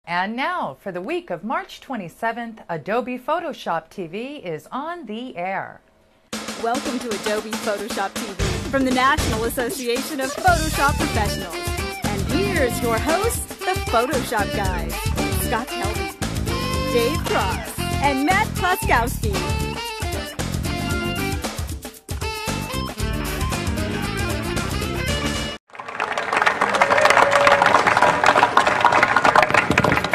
And now, for the week of March 27th, Adobe Photoshop TV is on the air. Welcome to Adobe Photoshop TV from the National Association of Photoshop Professionals. And here's your hosts, the Photoshop guys, Scott Helby, Dave Cross, and Matt Klaskowski.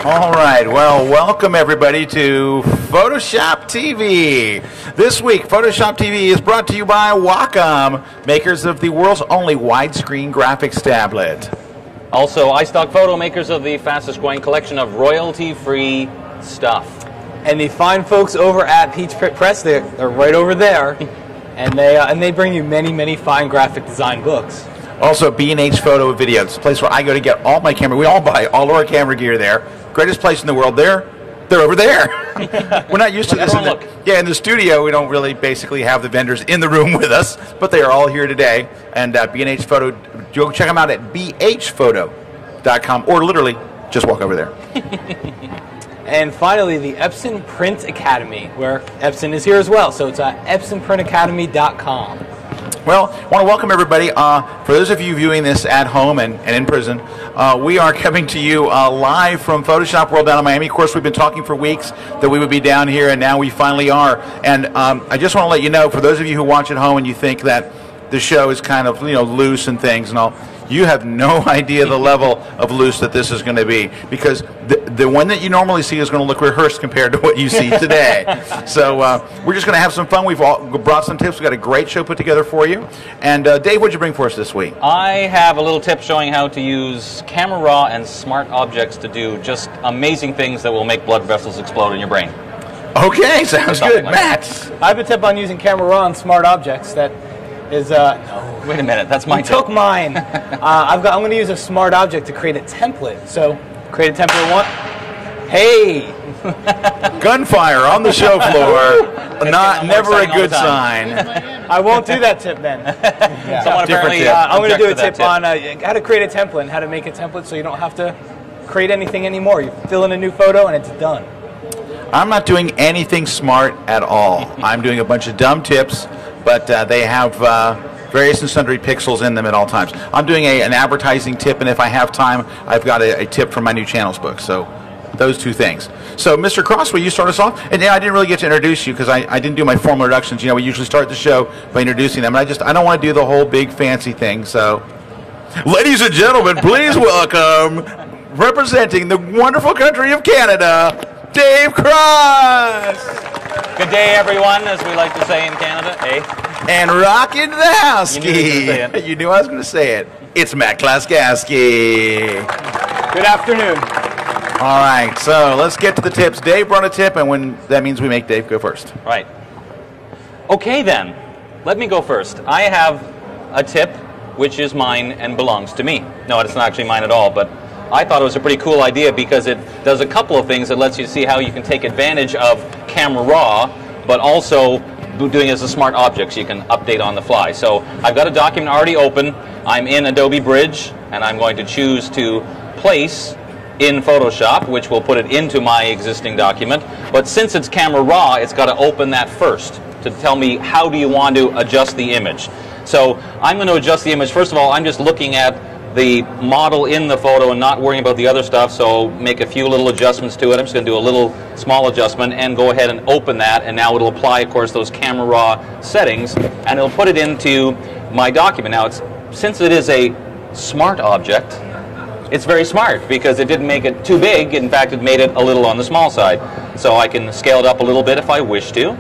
All right, well, welcome everybody to Photoshop TV. This week, Photoshop TV is brought to you by Wacom, makers of the world's only widescreen graphics tablet. Also, iStock Photo, makers of the fastest growing collection of royalty-free stuff. And the fine folks over at Peach Press, they're right over there, and they bring you many fine graphic design books. Also, B&H Photo Video. It's a place where I go to get all my camera. We all buy all of our camera gear there. Greatest place in the world. They're over there. We're not used to this. In the studio, we don't really basically have the vendors in the room with us, but they are all here today. And B&H Photo, go check them out at bhphoto.com, or literally just walk over there. And finally, the Epson Print Academy, where Epson is here as well. So it's epsonprintacademy.com. Well, I want to welcome everybody. For those of you viewing this at home and in prison, we are coming to you live from Photoshop World down in Miami. Of course, we've been talking for weeks that we would be down here, and now we finally are. And I just want to let you know, for those of you who watch at home and you think that the show is kind of loose and things and all, you have no idea the level of loose that this is going to be, because the one that you normally see is going to look rehearsed compared to what you see today. So we're just going to have some fun. We've all brought some tips. We've got a great show put together for you. And Dave, what'd you bring for us this week? I have a little tip showing how to use Camera Raw and smart objects to do just amazing things that will make blood vessels explode in your brain. Okay, sounds good. Like Matt? I have a tip on using Camera Raw and smart objects that is... Wait a minute, that's my tip. You took mine. I'm going to use a smart object to create a template. So, create a template one. Hey! Gunfire on the show floor. Never a good sign. I won't do that tip then. Yeah. Someone apparently I'm going to do a tip on how to create a template and how to make a template so you don't have to create anything anymore. You fill in a new photo and it's done. I'm not doing anything smart at all. I'm doing a bunch of dumb tips, but they have various and sundry pixels in them at all times. I'm doing an advertising tip, and if I have time, I've got a tip from my new channels book. So those two things. So Mr. Cross, will you start us off? And I didn't really get to introduce you because I didn't do my formal introductions. We usually start the show by introducing them, and I don't want to do the whole big fancy thing. So, ladies and gentlemen, please welcome, representing the wonderful country of Canada, Dave Cross. Good day, everyone, as we like to say in Canada. Hey. And rockin' the housekeeping. You knew I was going to say it. It's Matt Klaskowski. Good afternoon. All right, so let's get to the tips. Dave brought a tip, and that means we make Dave go first. Right. Okay, then. Let me go first. I have a tip which is mine and belongs to me. No, it's not actually mine at all, but I thought it was a pretty cool idea because it does a couple of things that lets you see how you can take advantage of Camera Raw, but also doing it as a smart object so you can update on the fly. So I've got a document already open. I'm in Adobe Bridge, and I'm going to choose to place in Photoshop, which will put it into my existing document. But since it's Camera Raw, it's got to open that first to tell me how do you want to adjust the image. So I'm going to adjust the image. First of all, I'm just looking at the model in the photo and not worrying about the other stuff, so make a few little adjustments to it. I'm just going to do a little small adjustment and go ahead and open that, and now it'll apply, of course, those Camera Raw settings, and it'll put it into my document. Now, since it is a smart object, it's very smart because it didn't make it too big. In fact, it made it a little on the small side. So I can scale it up a little bit if I wish to,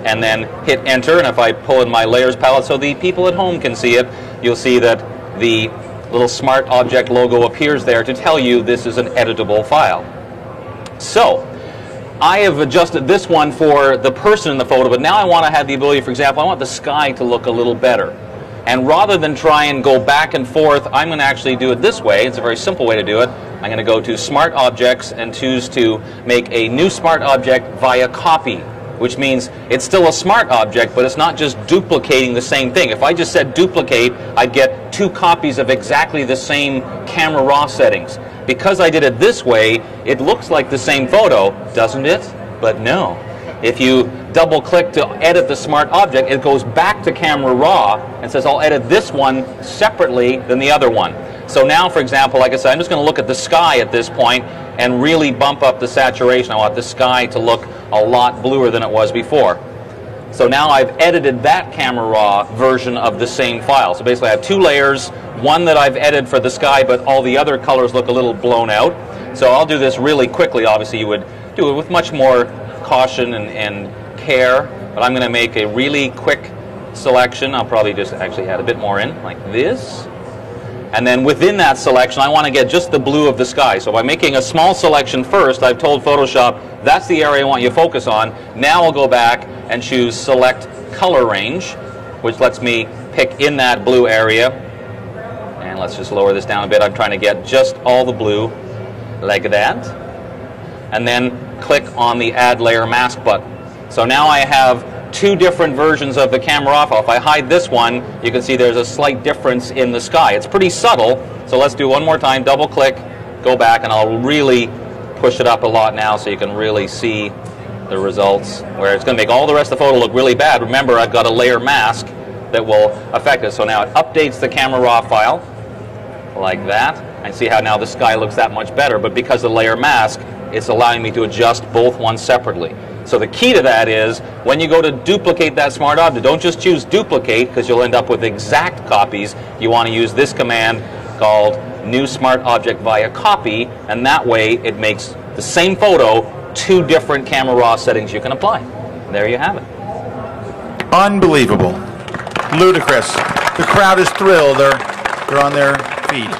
and then hit enter, and if I pull in my layers palette so the people at home can see it, you'll see that the little smart object logo appears there to tell you this is an editable file. So I have adjusted this one for the person in the photo, but now I want to have the ability, for example, I want the sky to look a little better. And rather than try and go back and forth, I'm going to actually do it this way. It's a very simple way to do it. I'm going to go to Smart Objects and choose to make a new smart object via copy, which means it's still a smart object, but it's not just duplicating the same thing. If I just said duplicate, I'd get two copies of exactly the same Camera Raw settings. because I did it this way, it looks like the same photo, doesn't it? But no. If you double click to edit the smart object, it goes back to camera raw and says, I'll edit this one separately than the other one. So now, for example, like I said, I'm just going to look at the sky at this point and really bump up the saturation. I want the sky to look a lot bluer than it was before. So now I've edited that camera raw version of the same file. So basically I have two layers, one that I've edited for the sky, but all the other colors look a little blown out. So I'll do this really quickly. Obviously you would do it with much more caution and care, but I'm going to make a really quick selection. I'll probably just actually add a bit more in, like this. And then within that selection, I want to get just the blue of the sky. So by making a small selection first, I've told Photoshop, that's the area I want you to focus on. Now I'll go back and choose Select Color Range, which lets me pick in that blue area. And let's just lower this down a bit. I'm trying to get just all the blue, like that. And then click on the Add Layer Mask button. So now I have two different versions of the camera raw file. If I hide this one, you can see there's a slight difference in the sky. It's pretty subtle, so let's do one more time. Double click, go back, and I'll really push it up a lot now so you can really see the results, where it's going to make all the rest of the photo look really bad. Remember, I've got a layer mask that will affect it. So now it updates the camera raw file like that, and see how now the sky looks that much better. But because of the layer mask, it's allowing me to adjust both ones separately. So the key to that is, when you go to duplicate that smart object, don't just choose duplicate, because you'll end up with exact copies. You want to use this command called New Smart Object via Copy, and that way it makes the same photo two different camera raw settings you can apply. There you have it. Unbelievable. Ludicrous. The crowd is thrilled. They're on their feet.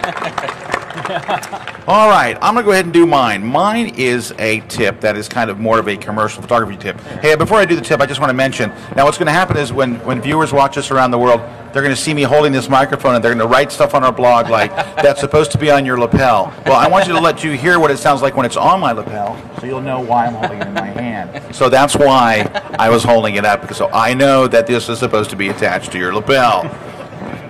All right, I'm going to go ahead and do mine. Mine is a tip that is kind of more of a commercial photography tip. Hey, before I do the tip, I just want to mention, now what's going to happen is when viewers watch us around the world, they're going to see me holding this microphone and they're going to write stuff on our blog like, that's supposed to be on your lapel. Well, I want you to let you hear what it sounds like when it's on my lapel, so you'll know why I'm holding it in my hand. So that's why I was holding it up, because so I know that this is supposed to be attached to your lapel.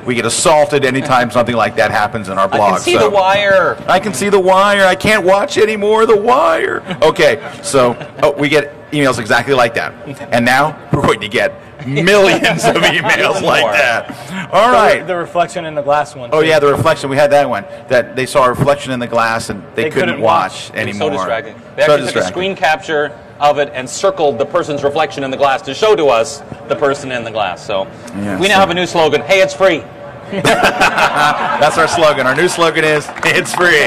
We get assaulted anytime something like that happens in our blog. I can see the wire. I can see the wire. I can't watch anymore. The wire. Okay, so we get emails exactly like that. And now we're going to get millions of emails like that. All right. The reflection in the glass one. Oh, yeah, the reflection. We had that one. That they saw a reflection in the glass and they couldn't watch anymore. So distracting. They actually took a screen capture of it and circled the person's reflection in the glass to show to us the person in the glass. So we now have a new slogan. Hey, it's free. That's our slogan. Our new slogan is, it's free.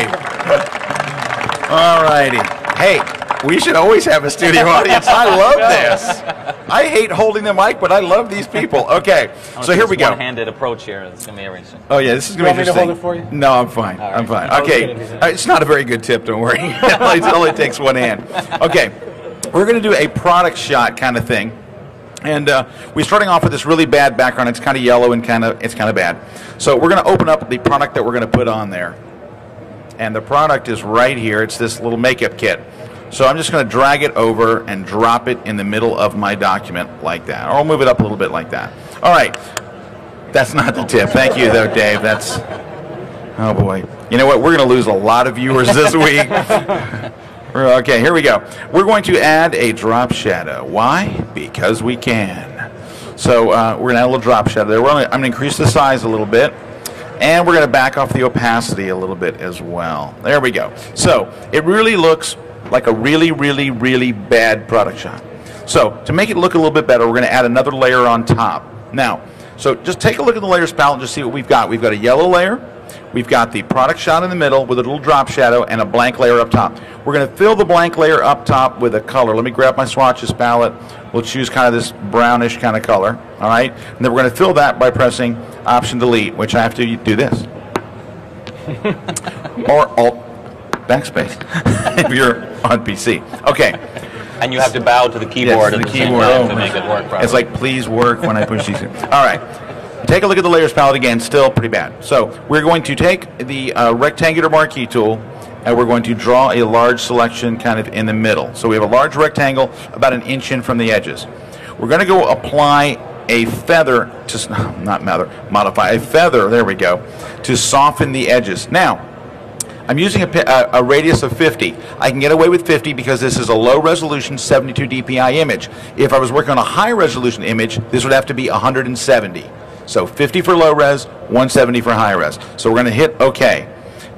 All righty. Hey, we should always have a studio audience. I love this. I hate holding the mic, but I love these people. Okay, so here we go. One-handed approach here. It's going to be everything. Oh, yeah, this is going to be interesting. Want me to hold it for you? No, I'm fine. I'm fine. Okay, it's not a very good tip, don't worry. It only takes one hand. Okay, we're going to do a product shot kind of thing. And we're starting off with this really bad background. It's kind of yellow and it's kind of bad. So we're going to open up the product that we're going to put on there. And the product is right here. It's this little makeup kit. So I'm just going to drag it over and drop it in the middle of my document like that. Or I'll move it up a little bit like that. All right. That's not the tip. Thank you, though, Dave. That's... Oh, boy. You know what? We're going to lose a lot of viewers this week. Okay, here we go. We're going to add a drop shadow. Why? Because we can. So we're going to add a little drop shadow there. I'm going to increase the size a little bit. And we're going to back off the opacity a little bit as well. There we go. So it really looks like a really, really, really bad product shot. So to make it look a little bit better, we're going to add another layer on top. Now, so just take a look at the layers palette and just see what we've got. We've got a yellow layer. We've got the product shot in the middle with a little drop shadow and a blank layer up top. We're going to fill the blank layer up top with a color. Let me grab my swatches palette. We'll choose kind of this brownish kind of color. All right? And then we're going to fill that by pressing Option Delete, which I have to do this. Or Alt Backspace if you're on PC. Okay. And you have to bow to the keyboard at the same time to make it work properly. It's like, please work when I push these. All right. Take a look at the layers palette again. Still pretty bad. So we're going to take the rectangular marquee tool and we're going to draw a large selection kind of in the middle. So we have a large rectangle about an inch in from the edges. We're going to go apply a feather to, modify a feather, there we go, to soften the edges. Now, I'm using a radius of 50. I can get away with 50 because this is a low resolution 72 dpi image. If I was working on a high resolution image, this would have to be 170. So 50 for low res, 170 for high res. So we're going to hit OK.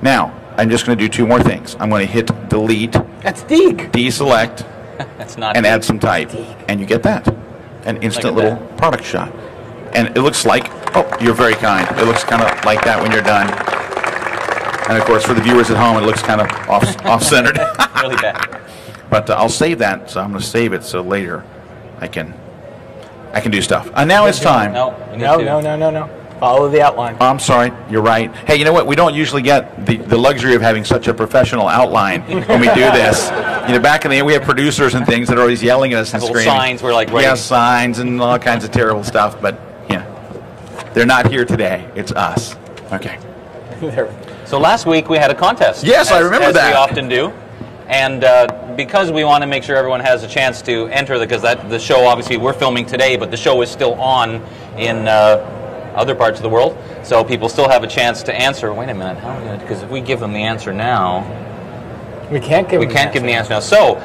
Now, I'm just going to do two more things. I'm going to hit delete, That's Deke. deselect, That's not. and add some type. And you get that. An instant Look at little product shot. And it looks like, oh, you're very kind. It looks kind of like that when you're done. And of course, for the viewers at home, it looks kind of off-centered. really bad. But I'll save that, so I'm going to save it so later I can do stuff. Now it's time. No, we need No, to. no. Follow the outline. Oh, I'm sorry, you're right. Hey, you know what? We don't usually get the luxury of having such a professional outline when we do this. You know, back in the day, we have producers and things that are always yelling at us and Little screaming. signs, we're like writing. Yeah, signs and all kinds of terrible stuff. But yeah, they're not here today. It's us. Okay. So last week we had a contest. Yes, I remember as that. we often do. And because we want to make sure everyone has a chance to enter, because the show, obviously, we're filming today, but the show is still on in other parts of the world. So people still have a chance to answer. Wait a minute, how are we going to, because if we give them the answer now, We can't give we can't give them the answer now. So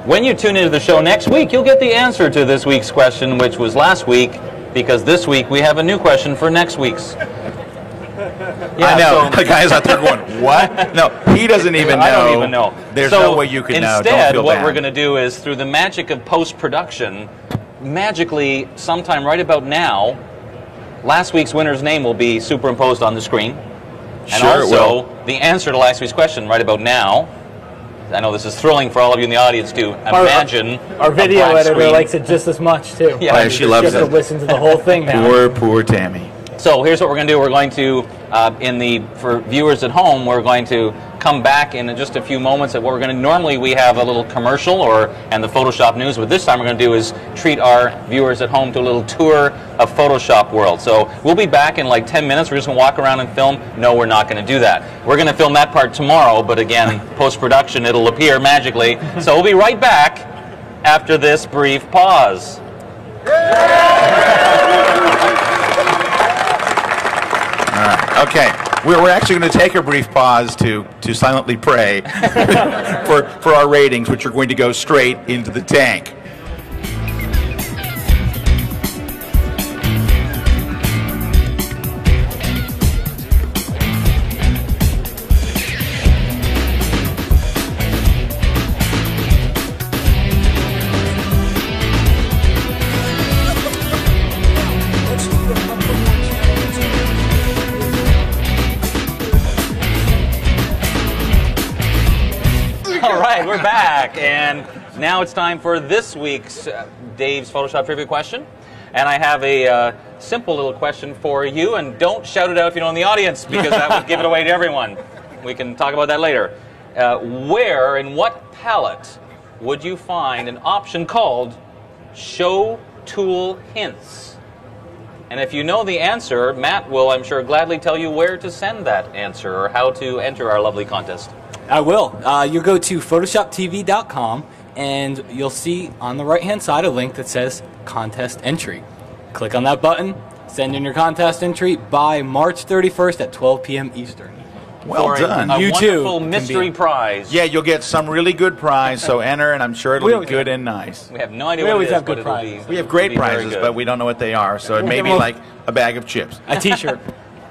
when you tune into the show next week, you'll get the answer to this week's question, which was last week, because this week we have a new question for next week's. I know. The guy's out there going, what? No, he doesn't even know. I don't even know. There's So no way you can know. Don't instead, feel what bad. we're going to do is, through the magic of post-production, magically, sometime right about now, last week's winner's name will be superimposed on the screen. And Sure it also, will. the answer to last week's question right about now. I know this is thrilling for all of you in the audience to imagine. Our a video black editor screen. likes it just as much, too. Yeah. Oh, she loves Just to it. listen to the whole thing now. Poor Tammy. So here's what we're going to do. We're going to, for viewers at home, we're going to come back in just a few moments. At what we're going to normally we have a little commercial and the Photoshop news. But this time we're going to do is treat our viewers at home to a little tour of Photoshop World. So we'll be back in like 10 minutes. We're just going to walk around and film. No, we're not going to do that. We're going to film that part tomorrow. But again, post-production, it'll appear magically. So we'll be right back after this brief pause. Okay, we're actually going to take a brief pause to silently pray for our ratings, which are going to go straight into the tank. All right, we're back, and now it's time for this week's Dave's Photoshop Trivia question. And I have a simple little question for you, and don't shout it out if you know in the audience, because that would give it away to everyone. We can talk about that later. Where, in what palette, would you find an option called Show Tool Hints? And if you know the answer, Matt will, I'm sure, gladly tell you where to send that answer or how to enter our lovely contest. I will. You'll go to photoshoptv.com and you'll see on the right-hand side a link that says Contest Entry. Click on that button, send in your contest entry by March 31st at 12 p.m. Eastern. Well For done. A You too wonderful can mystery be- prize. Yeah, you'll get some really good prize, so enter, and I'm sure We it'll be always good have- and nice. We have no idea We what always it is, have but good it'll prizes. be, We have it'll great be very prizes, good. but we don't know what they are, so it may be well- like a bag of chips. A t-shirt.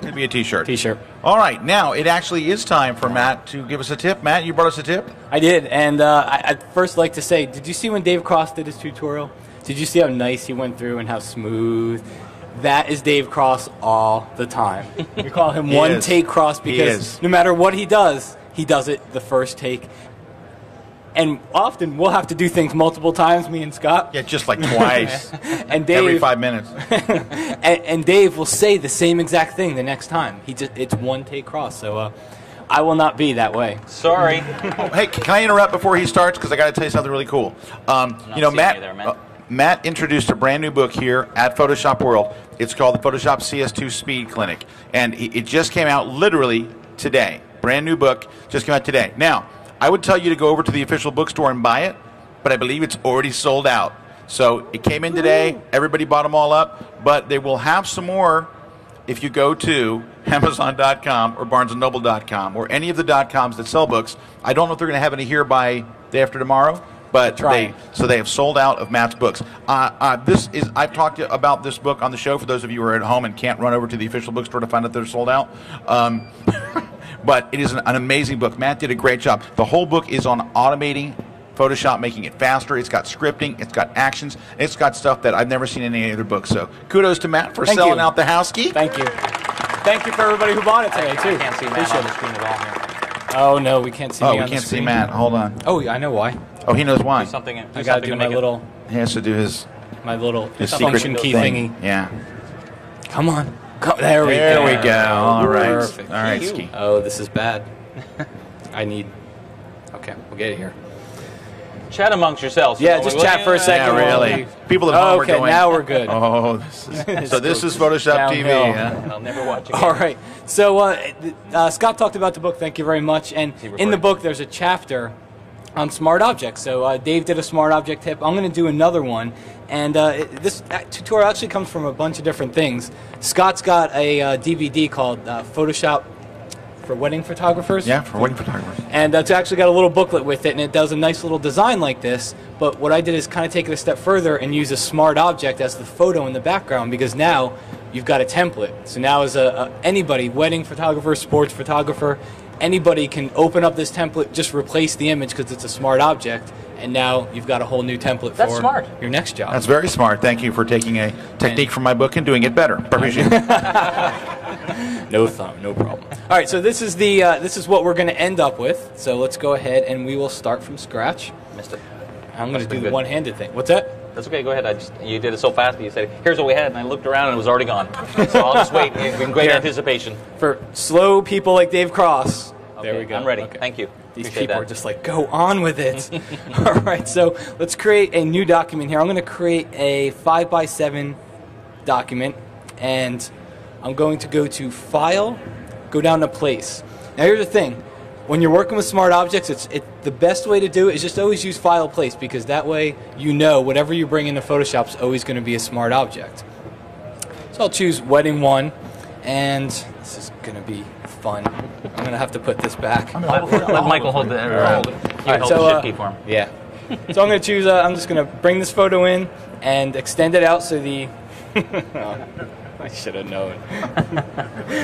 It'd be a t-shirt. T-shirt. All right, now it actually is time for Matt to give us a tip. Matt, you brought us a tip? I did, and I'd first like to say, did you see when Dave Cross did his tutorial? Did you see how nice he went through and how smooth? That is Dave Cross all the time. We call him He one is. take Cross He because is. no matter what he does it the first take. And often we'll have to do things multiple times, me and Scott. Yeah, just like twice. And Dave, Every 5 minutes. and Dave will say the same exact thing the next time. It's one take Cross. So I will not be that way. Sorry. Hey, can I interrupt before he starts? Because I got to tell you something really cool. You know, seeing Matt, you there, Matt. Matt introduced a brand new book here at Photoshop World. It's called the Photoshop CS2 Speed Clinic. And it just came out literally today. Brand new book, just came out today. Now, I would tell you to go over to the official bookstore and buy it, but I believe it's already sold out. So it came in today. Everybody bought them all up, but they will have some more if you go to Amazon.com or BarnesandNoble.com or any of the .coms that sell books, I don't know if they're going to have any here by day after tomorrow, but they have sold out of Matt's books. I've talked about this book on the show for those of you who are at home and can't run over to the official bookstore to find out they're sold out. But it is an amazing book. Matt did a great job. The whole book is on automating Photoshop, making it faster. It's got scripting. It's got actions. It's got stuff that I've never seen in any other book. So kudos to Matt for selling out the house key. Thank you. Thank you for everybody who bought it today, too. I can't see Matt on the screen at all here. Oh, no, we can't see me on the screen. Oh, we can't see Matt. Hold on. Oh, I know why. Oh, he knows why. Do something. I got to do my little... He has to do his function key thing. thingy. Yeah. Come on. There we go. There we go. All right. Perfect. All right, Ski. Oh, this is bad. Okay, we'll get it here. Chat amongst yourselves. Yeah, just chat for a second. Yeah, really. People at home are going. Okay, now we're good. Oh, this is Photoshop TV. Downhill. Huh? I'll never watch again. All right. So Scott talked about the book. Thank you very much. And in the book, there's a chapter on smart objects. So Dave did a smart object tip. I'm going to do another one. And this tutorial actually comes from a bunch of different things. Scott's got a DVD called Photoshop for Wedding Photographers. Yeah, for wedding photographers. And it's actually got a little booklet with it, and it does a nice little design like this. But what I did is kind of take it a step further and use a smart object as the photo in the background, because now you've got a template. So now as anybody, wedding photographer, sports photographer, anybody can open up this template, just replace the image because it's a smart object, and now you've got a whole new template That's for smart. your next job. That's very smart. Thank you for taking a technique from my book and doing it better. Appreciate it. No problem. All right, so this is what we're going to end up with. So let's go ahead and we will start from scratch. Missed it. I'm going to do the good. one-handed thing. What's that? That's okay. Go ahead. You did it so fast. You said, "Here's what we had," and I looked around and it was already gone. So I'll just wait in great anticipation. For slow people like Dave Cross. There we go. I'm ready. Okay. Thank you. These Appreciate people that. are just like, go on with it. All right, so let's create a new document here. I'm going to create a 5x7 document, and I'm going to go to File, go down to Place. Now here's the thing. When you're working with smart objects, the best way to do it is just always use File Place, because that way you know whatever you bring into Photoshop is always going to be a smart object. So I'll choose Wedding 1, and this is going to be fun. I'm going to have to put this back. Let Michael hold the hold it. You hold the shift key for him. Yeah. So I'm going to choose, I'm just going to bring this photo in and extend it out so the... Oh, I should have known.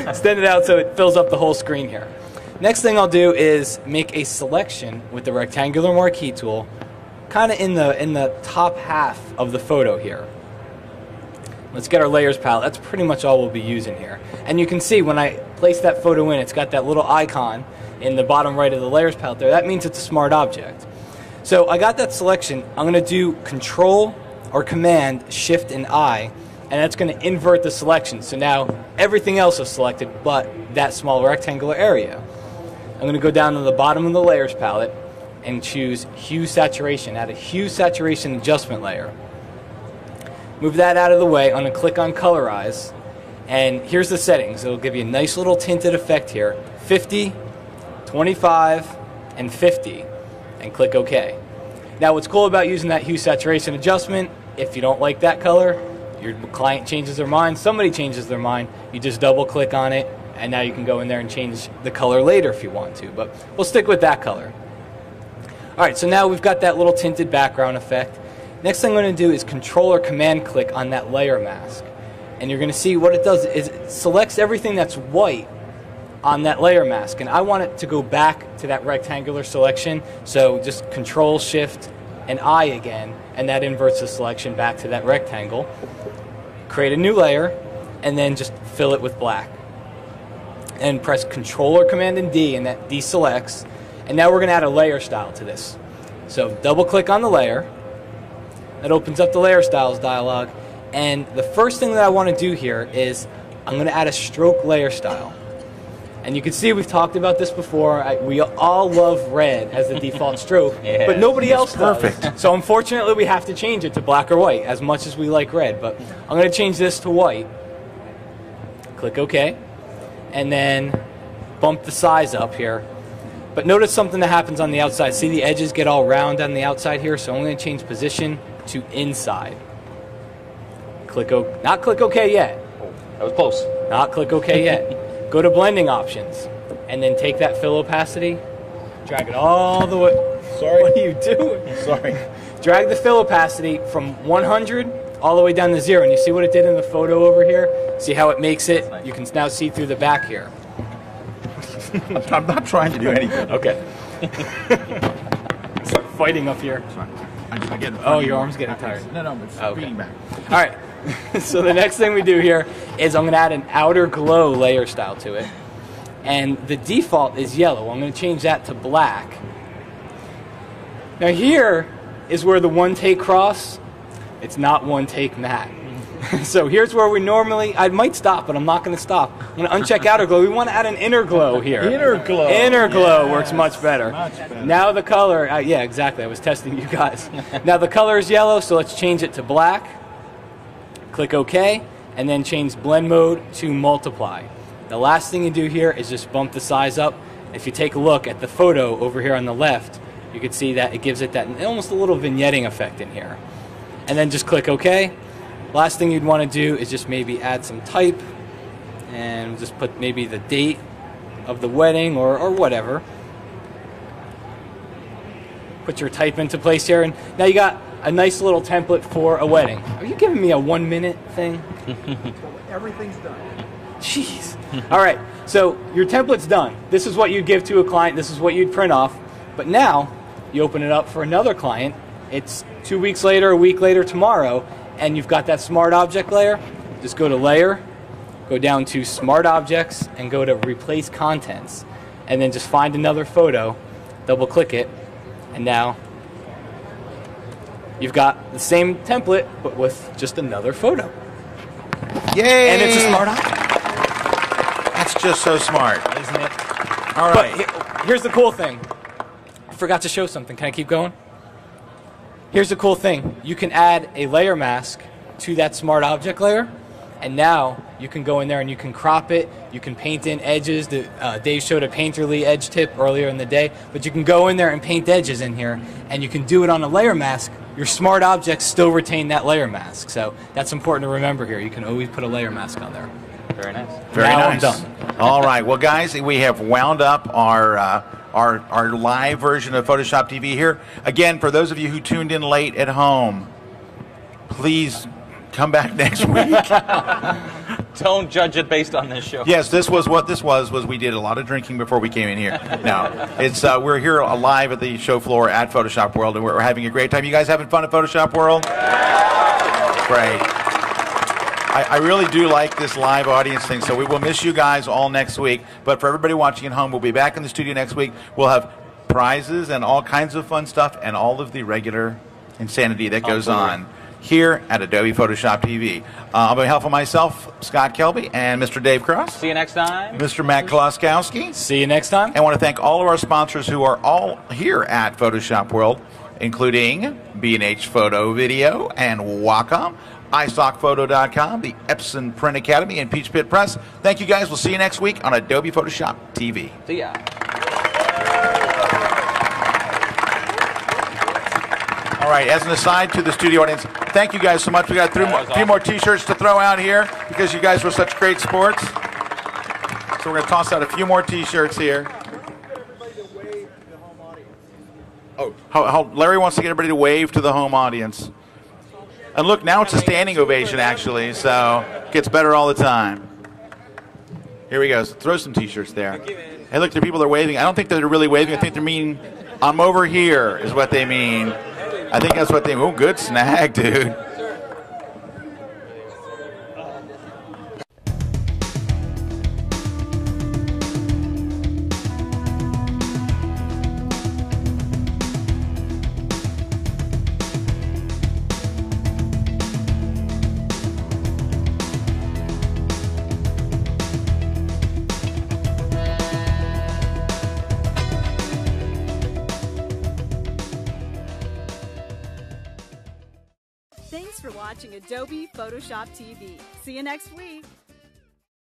Extend it out so it fills up the whole screen here. Next thing I'll do is make a selection with the rectangular marquee tool, kind of in the top half of the photo here. Let's get our layers palette. That's pretty much all we'll be using here. And you can see when I place that photo in, it's got that little icon in the bottom right of the layers palette there. That means it's a smart object. So I got that selection. I'm going to do Control or Command, Shift, and I, and that's going to invert the selection. So now everything else is selected but that small rectangular area. I'm going to go down to the bottom of the layers palette and choose Hue Saturation. Add a Hue Saturation Adjustment layer. Move that out of the way. I'm going to click on Colorize. And here's the settings. It'll give you a nice little tinted effect here. 50, 25, and 50. And click OK. Now what's cool about using that Hue Saturation Adjustment, if you don't like that color, your client changes their mind, somebody changes their mind, you just double click on it, and now you can go in there and change the color later if you want to. But we'll stick with that color. All right, so now we've got that little tinted background effect. Next thing I'm going to do is Control or Command click on that layer mask. And you're going to see what it does is it selects everything that's white on that layer mask. And I want it to go back to that rectangular selection. So just Control, Shift, and I again. And that inverts the selection back to that rectangle. Create a new layer, and then just fill it with black. And press Control or Command and D, and that deselects. And now we're going to add a layer style to this. So double click on the layer. That opens up the Layer Styles dialog. And the first thing that I want to do here is I'm going to add a stroke layer style. And you can see we've talked about this before. We all love red as the default stroke, but nobody else does. Perfect. So unfortunately we have to change it to black or white as much as we like red. But I'm going to change this to white. Click OK. And then bump the size up here. But notice something that happens on the outside. See the edges get all round on the outside here? So I'm going to change position to inside. Not click OK yet. That was close. Not click OK yet. Go to blending options, and then take that fill opacity, drag it all the way. Sorry. What are you doing? Sorry. Drag the fill opacity from 100 all the way down to 0. And you see what it did in the photo over here? See how it makes it? You can now see through the back here. I'm not trying to do anything. Okay. Start fighting up here. I get your arm's getting tired. No, it's beating back. All right. So the next thing we do here is I'm going to add an outer glow layer style to it. And the default is yellow. I'm going to change that to black. Now here is where the one take cross, it's not one take matte. So here's where we normally, I might stop, but I'm not going to stop. I'm going to uncheck outer glow. We want to add an inner glow here. Inner glow. Inner glow Yes. works much better. Much better. Now the color, yeah, exactly. I was testing you guys. Now the color is yellow, so let's change it to black. Click OK, and then change blend mode to multiply. The last thing you do here is just bump the size up. If you take a look at the photo over here on the left, you can see that it gives it that almost a little vignetting effect in here. And then just click OK. Last thing you'd want to do is just maybe add some type and just put maybe the date of the wedding or whatever. Put your type into place here, and now you got a nice little template for a wedding. Are you giving me a 1 minute thing? Everything's done. Jeez. All right, so your template's done. This is what you'd give to a client. This is what you'd print off. But now you open it up for another client. It's 2 weeks later, a week later, tomorrow, and you've got that smart object layer. Just go to layer, go down to smart objects, and go to replace contents. And then just find another photo, double click it, and now you've got the same template, but with just another photo. Yay! And it's a smart object. That's just so smart. Isn't it? All right. But here's the cool thing. I forgot to show something. Can I keep going? Here's the cool thing. You can add a layer mask to that smart object layer, and now you can go in there and you can crop it. You can paint in edges. Dave showed a painterly edge tip earlier in the day, but you can go in there and paint edges in here, and you can do it on a layer mask. Your smart objects still retain that layer mask, so that's important to remember here. You can always put a layer mask on there. Very nice. Very Now nice. I'm done. All right. Well, guys, we have wound up our live version of Photoshop TV here. Again, for those of you who tuned in late at home, please come back next week. Don't judge it based on this show. Yes, this was what this was we did a lot of drinking before we came in here. No, it's we're here live at the show floor at Photoshop World, and we're having a great time. You guys having fun at Photoshop World? Great. I really do like this live audience thing, so we will miss you guys all next week. But for everybody watching at home, we'll be back in the studio next week. We'll have prizes and all kinds of fun stuff and all of the regular insanity that goes on here at Adobe Photoshop TV. On behalf of myself, Scott Kelby, and Mr. Dave Cross. See you next time. Mr. Matt Koloskowski. See you next time. I want to thank all of our sponsors who are all here at Photoshop World, including B&H Photo Video and Wacom, iStockPhoto.com, the Epson Print Academy, and Peach Pit Press. Thank you guys. We'll see you next week on Adobe Photoshop TV. See ya. All right, as an aside to the studio audience, thank you guys so much. We got a few more T-shirts to throw out here because you guys were such great sports. So we're going to toss out a few more T-shirts here. Oh, how Larry wants to get everybody to wave to the home audience. And look, now it's a standing ovation, actually, so it gets better all the time. Here we go. So throw some T-shirts there. Hey, look, there are people that are waving. I don't think they're really waving. I think they mean, I'm over here, is what they mean. I think that's what they mean. Oh, good snag, dude. Thanks for watching Adobe Photoshop TV. See you next week.